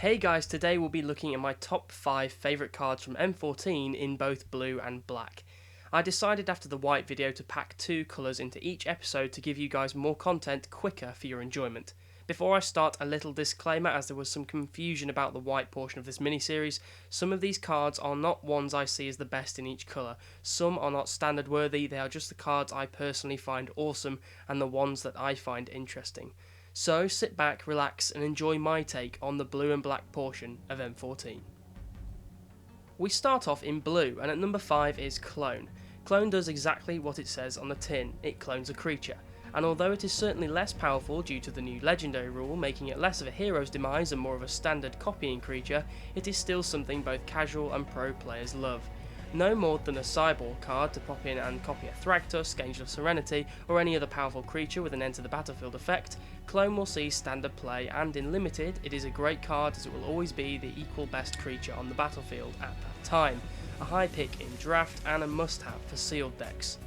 Hey guys, today we'll be looking at my top 5 favourite cards from M14 in both blue and black. I decided after the white video to pack 2 colours into each episode to give you guys more content quicker for your enjoyment. Before I start, a little disclaimer as there was some confusion about the white portion of this mini-series. Some of these cards are not ones I see as the best in each colour. Some are not standard worthy, they are just the cards I personally find awesome and the ones that I find interesting. So sit back, relax and enjoy my take on the blue and black portion of M14. We start off in blue, and at number 5 is Clone. Clone does exactly what it says on the tin, it clones a creature. And although it is certainly less powerful due to the new legendary rule, making it less of a hero's demise and more of a standard copying creature, it is still something both casual and pro players love. No more than a cyborg card to pop in and copy a Thragtusk, Angel of Serenity, or any other powerful creature with an enter the battlefield effect, Clone will see standard play, and in limited it is a great card as it will always be the equal best creature on the battlefield at that time, a high pick in draft and a must have for sealed decks.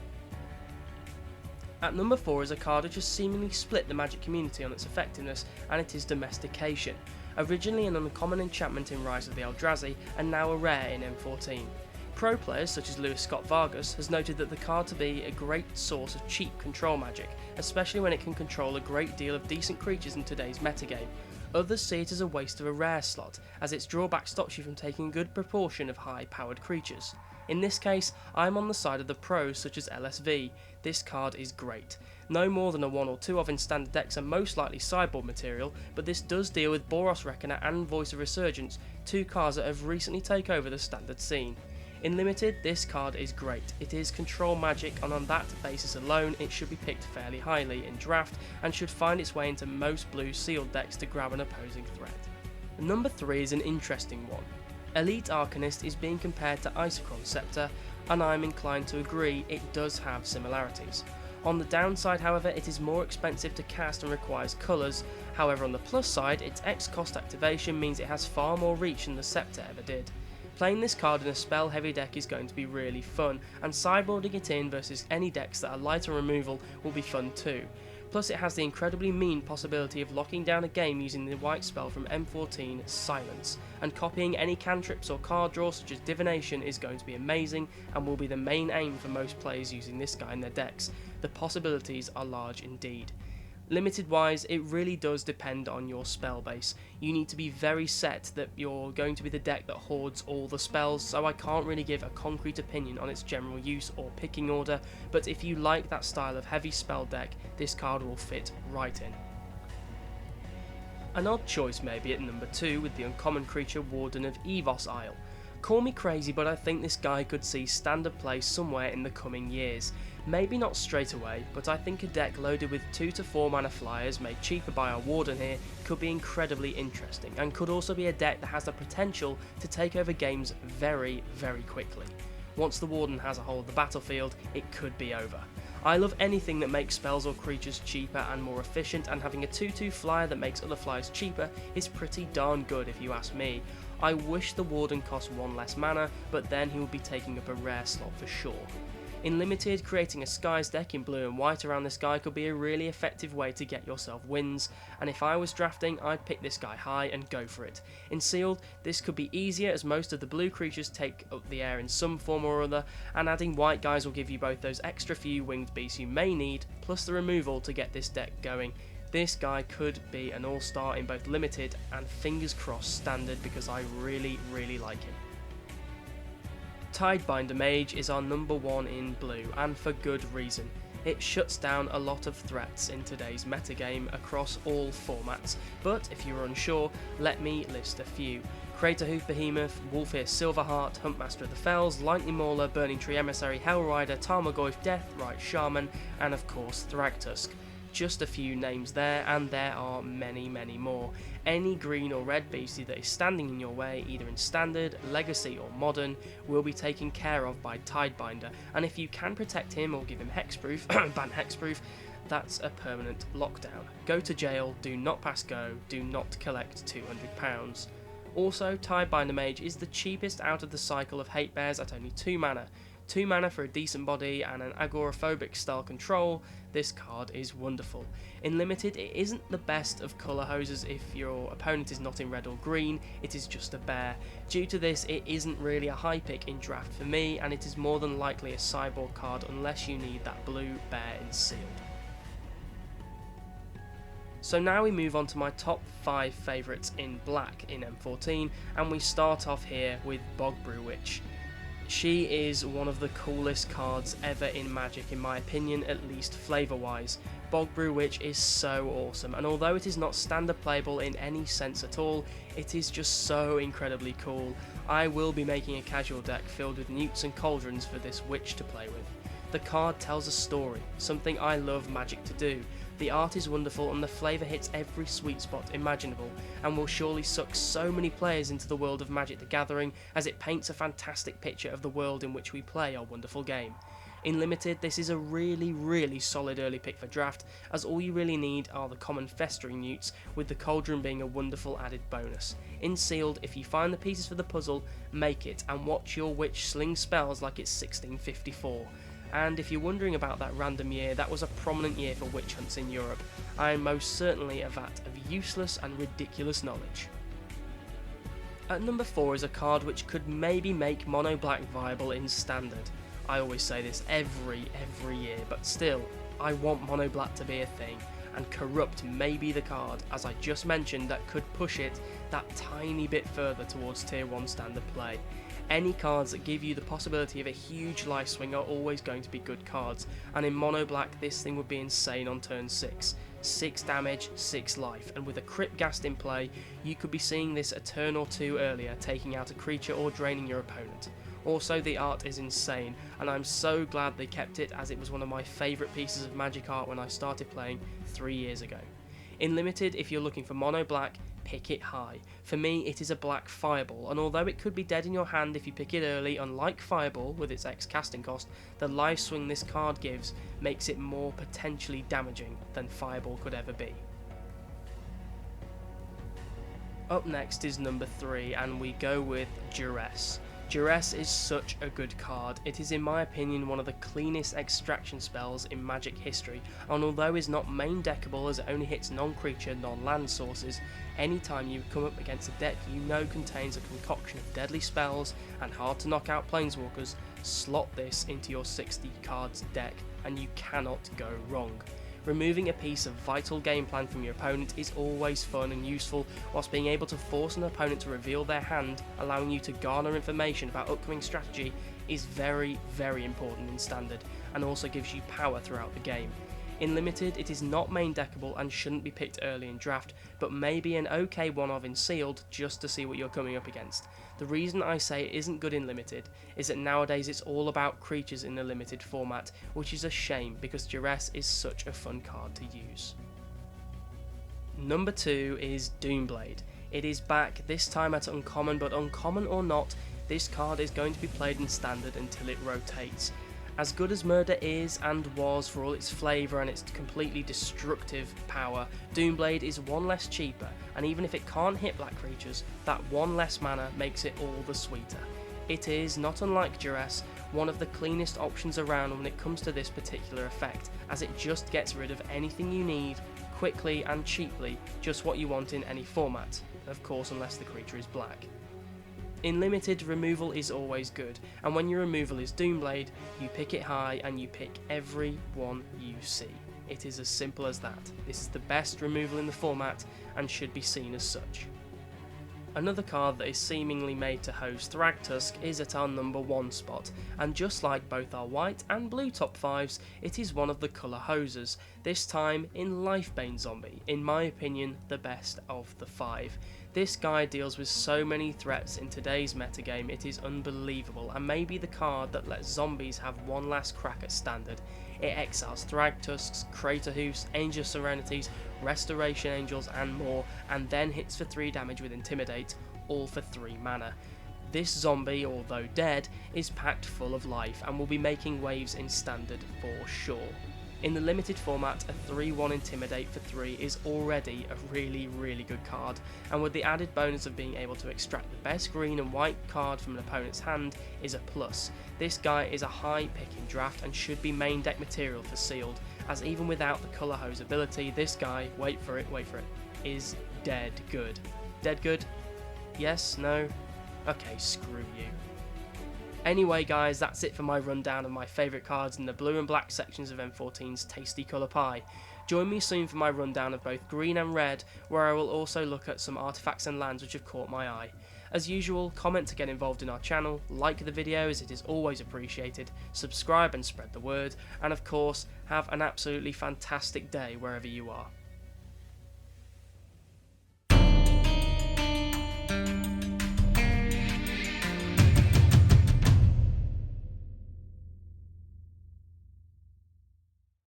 At number 4 is a card which has seemingly split the Magic community on its effectiveness, and it is Domestication. Originally an uncommon enchantment in Rise of the Eldrazi and now a rare in M14. Pro players such as Lewis Scott Vargas has noted that the card to be a great source of cheap control magic, especially when it can control a great deal of decent creatures in today's metagame. Others see it as a waste of a rare slot, as its drawback stops you from taking a good proportion of high powered creatures. In this case, I'm on the side of the pros such as LSV. This card is great. No more than a 1 or 2 of in standard decks are most likely sideboard material, but this does deal with Boros Reckoner and Voice of Resurgence, 2 cards that have recently taken over the standard scene. In limited, this card is great. It is control magic, and on that basis alone it should be picked fairly highly in draft and should find its way into most blue sealed decks to grab an opposing threat. Number 3 is an interesting one. Elite Arcanist is being compared to Isochron Scepter, and I'm inclined to agree it does have similarities. On the downside, however, it is more expensive to cast and requires colours. However, on the plus side, its X cost activation means it has far more reach than the Scepter ever did. Playing this card in a spell heavy deck is going to be really fun, and sideboarding it in versus any decks that are light on removal will be fun too. Plus it has the incredibly mean possibility of locking down a game using the white spell from M14, Silence, and copying any cantrips or card draw such as Divination is going to be amazing and will be the main aim for most players using this guy in their decks. The possibilities are large indeed. Limited wise, it really does depend on your spell base. You need to be very set that you're going to be the deck that hoards all the spells, so I can't really give a concrete opinion on its general use or picking order, but if you like that style of heavy spell deck, this card will fit right in. An odd choice maybe at number 2 with the uncommon creature Warden of Evos Isle. Call me crazy, but I think this guy could see standard play somewhere in the coming years. Maybe not straight away, but I think a deck loaded with 2 to 4 mana flyers made cheaper by our Warden here could be incredibly interesting, and could also be a deck that has the potential to take over games very, very quickly. Once the Warden has a hold of the battlefield, it could be over. I love anything that makes spells or creatures cheaper and more efficient, and having a 2/2 flyer that makes other flyers cheaper is pretty darn good if you ask me. I wish the Warden cost 1 less mana, but then he would be taking up a rare slot for sure. In limited, creating a Skies deck in blue and white around this guy could be a really effective way to get yourself wins, and if I was drafting, I'd pick this guy high and go for it. In sealed, this could be easier as most of the blue creatures take up the air in some form or other, and adding white guys will give you both those extra few winged beasts you may need, plus the removal to get this deck going. This guy could be an all-star in both limited and fingers crossed standard because I really, really like him. Tidebinder Mage is our number 1 in blue, and for good reason. It shuts down a lot of threats in today's metagame across all formats, but if you're unsure, let me list a few. Craterhoof Behemoth, Wolfear Silverheart, Huntmaster of the Fells, Lightning Mauler, Burning Tree Emissary, Hellrider, Tarmogoyf Deathrite Shaman, and of course Thragtusk. Just a few names there, and there are many, many more. Any green or red beastie that is standing in your way, either in standard, legacy or modern, will be taken care of by Tidebinder, and if you can protect him or give him hexproof, ban hexproof, that's a permanent lockdown. Go to jail, do not pass go, do not collect £200. Also, Tidebinder Mage is the cheapest out of the cycle of hate bears at only 2 mana. 2 mana for a decent body and an agoraphobic style control, this card is wonderful. In Limited, it isn't the best of colour hoses if your opponent is not in red or green, it is just a bear. Due to this, it isn't really a high pick in draft for me, and it is more than likely a sideboard card unless you need that blue bear in Sealed. So now we move on to my top 5 favourites in black in M14, and we start off here with Bogbrew Witch. She is one of the coolest cards ever in Magic in my opinion, at least flavour wise. Bogbrew Witch is so awesome, and although it is not standard playable in any sense at all, it is just so incredibly cool. I will be making a casual deck filled with newts and cauldrons for this witch to play with. The card tells a story, something I love Magic to do. The art is wonderful and the flavour hits every sweet spot imaginable, and will surely suck so many players into the world of Magic the Gathering, as it paints a fantastic picture of the world in which we play our wonderful game. In Limited, this is a really solid early pick for draft, as all you really need are the common festering newts, with the cauldron being a wonderful added bonus. In Sealed, if you find the pieces for the puzzle, make it, and watch your witch sling spells like it's 1654. And if you're wondering about that random year, that was a prominent year for witch hunts in Europe. I am most certainly a vat of useless and ridiculous knowledge. At number 4 is a card which could maybe make mono black viable in standard. I always say this every year, but still, I want mono black to be a thing, and Corrupt may be the card, as I just mentioned, that could push it that tiny bit further towards tier 1 standard play. Any cards that give you the possibility of a huge life swing are always going to be good cards, and in mono black this thing would be insane on turn 6. 6 damage, 6 life, and with a Crypt Ghast in play, you could be seeing this a turn or 2 earlier, taking out a creature or draining your opponent. Also, the art is insane, and I'm so glad they kept it, as it was one of my favourite pieces of Magic art when I started playing 3 years ago. In Limited, if you're looking for mono black, pick it high. For me, it is a black fireball, and although it could be dead in your hand if you pick it early, unlike fireball with its X casting cost, the life swing this card gives makes it more potentially damaging than fireball could ever be. Up next is number 3, and we go with Duress. Duress is such a good card. It is in my opinion one of the cleanest extraction spells in Magic history, and although is not main deckable as it only hits non-creature, non-land sources, anytime you come up against a deck you know contains a concoction of deadly spells and hard to knock out planeswalkers, slot this into your 60 cards deck and you cannot go wrong. Removing a piece of vital game plan from your opponent is always fun and useful, whilst being able to force an opponent to reveal their hand, allowing you to garner information about upcoming strategy, is very important in Standard, and also gives you power throughout the game. In Limited, it is not main deckable and shouldn't be picked early in draft, but maybe an okay one-of in Sealed just to see what you're coming up against. The reason I say it isn't good in Limited is that nowadays it's all about creatures in the Limited format, which is a shame because Duress is such a fun card to use. Number 2 is Doomblade. It is back, this time at Uncommon, but uncommon or not, this card is going to be played in Standard until it rotates. As good as Murder is and was for all its flavour and its completely destructive power, Doomblade is one less cheaper, and even if it can't hit black creatures, that one less mana makes it all the sweeter. It is, not unlike Duress, one of the cleanest options around when it comes to this particular effect, as it just gets rid of anything you need, quickly and cheaply, just what you want in any format, of course unless the creature is black. In Limited, removal is always good, and when your removal is Doomblade, you pick it high and you pick every one you see. It is as simple as that. This is the best removal in the format and should be seen as such. Another card that is seemingly made to host Thragtusk is at our number 1 spot, and just like both our white and blue top 5s, it is one of the colour hosers, this time in Lifebane Zombie, in my opinion the best of the 5. This guy deals with so many threats in today's metagame, it is unbelievable, and may be the card that lets zombies have one last crack at Standard. It exiles Thragtusks, Craterhoofs, Angel Serenities, Restoration Angels and more, and then hits for 3 damage with Intimidate, all for 3 mana. This zombie, although dead, is packed full of life and will be making waves in Standard for sure. In the limited format, a 3-1 Intimidate for 3 is already a really good card, and with the added bonus of being able to extract the best green and white card from an opponent's hand is a plus. This guy is a high pick in draft and should be main deck material for Sealed, as even without the colour hose ability, this guy, wait for it, is dead good. Dead good? Yes? No? Okay, screw you. Anyway guys, that's it for my rundown of my favourite cards in the blue and black sections of M14's tasty colour pie. Join me soon for my rundown of both green and red, where I will also look at some artefacts and lands which have caught my eye. As usual, comment to get involved in our channel, like the video as it is always appreciated, subscribe and spread the word, and of course, have an absolutely fantastic day wherever you are.